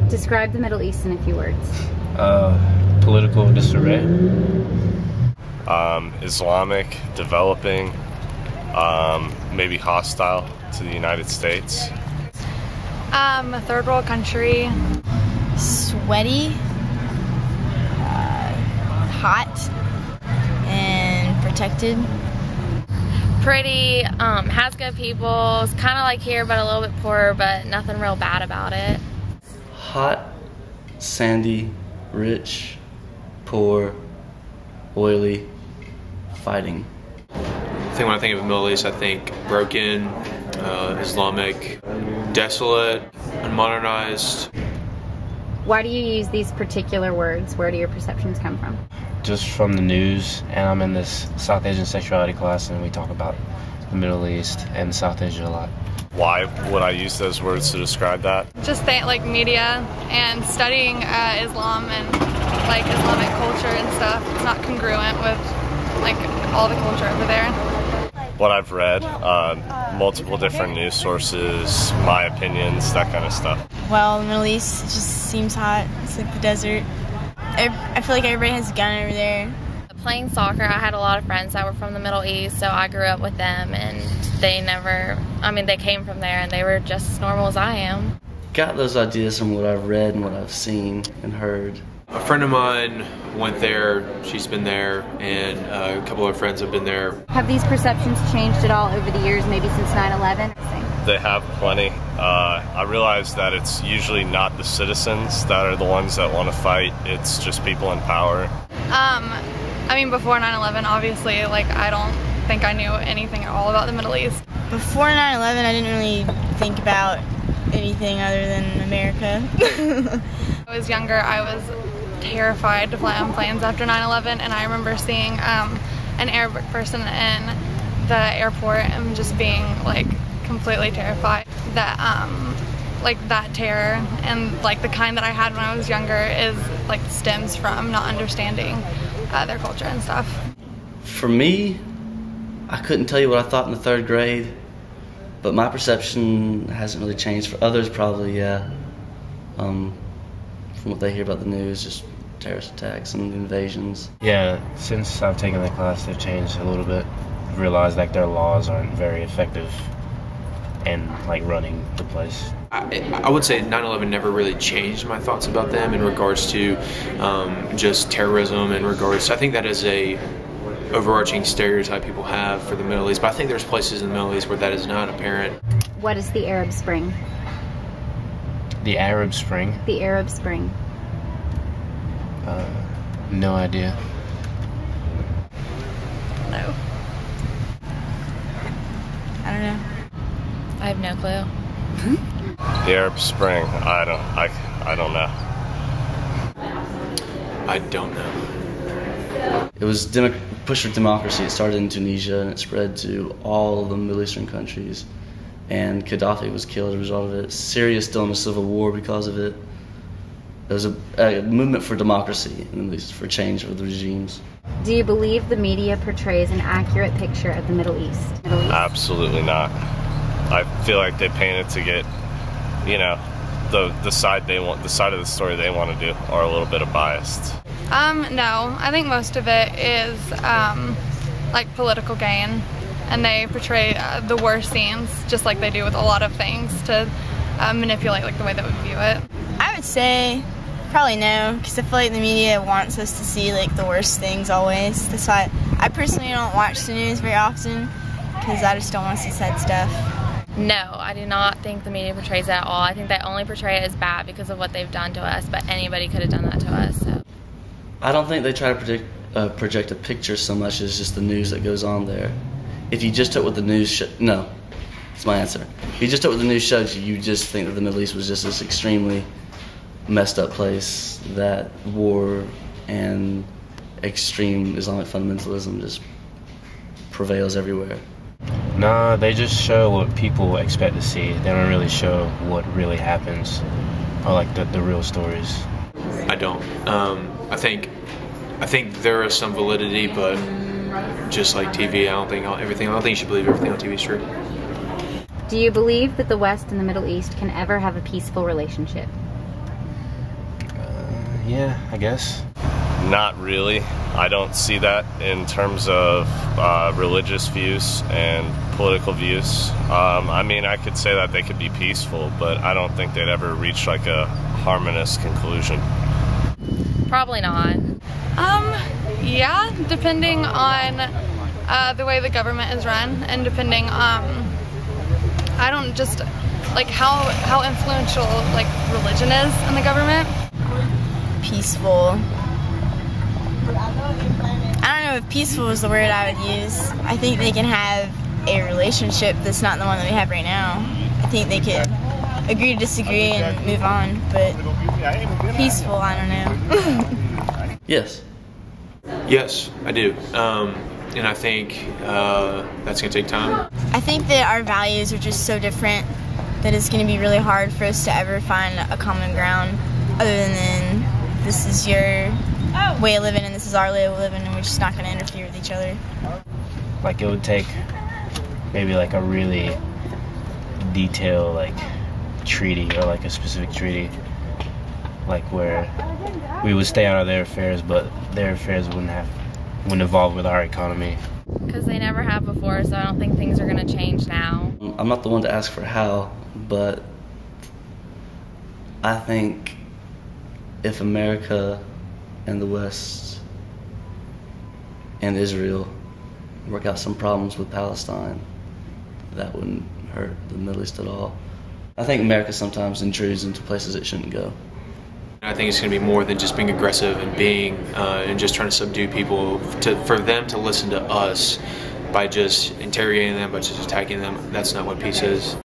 Describe the Middle East in a few words. Political disarray. Islamic, developing, maybe hostile to the United States. A third world country. Sweaty, hot, and protected. Pretty, has good people. It's kind of like here, but a little bit poorer, but nothing real bad about it. Hot, sandy, rich, poor, oily, fighting. I think when I think of the Middle East, I think broken, Islamic, desolate, unmodernized. Why do you use these particular words? Where do your perceptions come from? Just from the news, and I'm in this South Asian sexuality class, and we talk about the Middle East and South Asia a lot. Why would I use those words to describe that? Just like media and studying Islam and like Islamic culture and stuff. It's not congruent with like all the culture over there. What I've read, multiple different news sources, my opinions, that kind of stuff. Well, the Middle East just seems hot. It's like the desert. I feel like everybody has a gun over there. Playing soccer, I had a lot of friends that were from the Middle East, so I grew up with them, and they came from there, and they were just as normal as I am. Got those ideas from what I've read and what I've seen and heard. A friend of mine went there, she's been there, and a couple of friends have been there. Have these perceptions changed at all over the years, maybe since 9/11? They have plenty. I realize that it's usually not the citizens that are the ones that want to fight, it's just people in power. I mean, before 9/11, obviously, like, I don't think I knew anything at all about the Middle East. Before 9/11, I didn't really think about anything other than America. When I was younger, I was terrified to fly on planes after 9/11, and I remember seeing an Arabic person in the airport and just being, like, completely terrified. That terror and, like, the kind that I had when I was younger is, like, stems from not understanding their culture and stuff. For me, I couldn't tell you what I thought in the 3rd grade, but my perception hasn't really changed. For others, probably, yeah. From what they hear about the news, just terrorist attacks and invasions. Yeah, since I've taken that class, they've changed a little bit. I've realized like their laws aren't very effective in like running the place. I would say 9/11 never really changed my thoughts about them in regards to just terrorism. In regards, I think that is a overarching stereotype people have for the Middle East, but I think there's places in the Middle East where that is not apparent. What is the Arab Spring? The Arab Spring? The Arab Spring. No idea. No. I don't know. I have no clue. The Arab Spring, I don't know. I don't know. It was push for democracy. It started in Tunisia and it spread to all the Middle Eastern countries. And Gaddafi was killed as a result of it. Syria is still in a civil war because of it. There was a movement for democracy, and at least for change of the regimes. Do you believe the media portrays an accurate picture of the Middle East? Absolutely not. I feel like they paint it to get, the side they want, the side of the story they want to do, or a little bit of biased. No, I think most of it is like political gain, and they portray the worst scenes, just like they do with a lot of things, to manipulate like the way that we view it. I would say probably no, because I feel like the media wants us to see like the worst things always. That's why I personally don't watch the news very often, because I just don't want to see sad stuff. No, I do not think the media portrays that at all. I think they only portray it as bad because of what they've done to us, but anybody could have done that to us. So. I don't think they try to project a picture so much as just the news that goes on there. If you just took what the news no, that's my answer. If you just took what the news showed you, you just think that the Middle East was just this extremely messed up place that war and extreme Islamic fundamentalism just prevails everywhere. Nah, they just show what people expect to see. They don't really show what really happens, or like the real stories. I don't. I think there is some validity, but just like TV, I don't think you should believe everything on TV is true. Do you believe that the West and the Middle East can ever have a peaceful relationship? Yeah, I guess. Not really. I don't see that in terms of religious views and political views. I mean, I could say that they could be peaceful, but I don't think they'd ever reach like a harmonious conclusion. Probably not. Yeah, depending on the way the government is run, and depending I don't just like how influential like religion is in the government. Peaceful. I don't know if peaceful is the word I would use. I think they can have a relationship that's not the one that we have right now. I think they could agree to disagree and move on, but peaceful, I don't know. Yes. Yes, I do. And I think that's going to take time. I think that our values are just so different that it's going to be really hard for us to ever find a common ground other than this is your way of living and this is our way of living, and we're just not going to interfere with each other. Like, it would take maybe like a really detailed like treaty, or like a specific treaty, like where we would stay out of their affairs, but their affairs wouldn't involve with our economy. Because they never have before, so I don't think things are going to change now. I'm not the one to ask for how, but I think if America and the West and Israel work out some problems with Palestine, that wouldn't hurt the Middle East at all. I think America sometimes intrudes into places it shouldn't go. I think it's going to be more than just being aggressive and being and just trying to subdue people. For them to listen to us by just interrogating them, by just attacking them, that's not what peace is.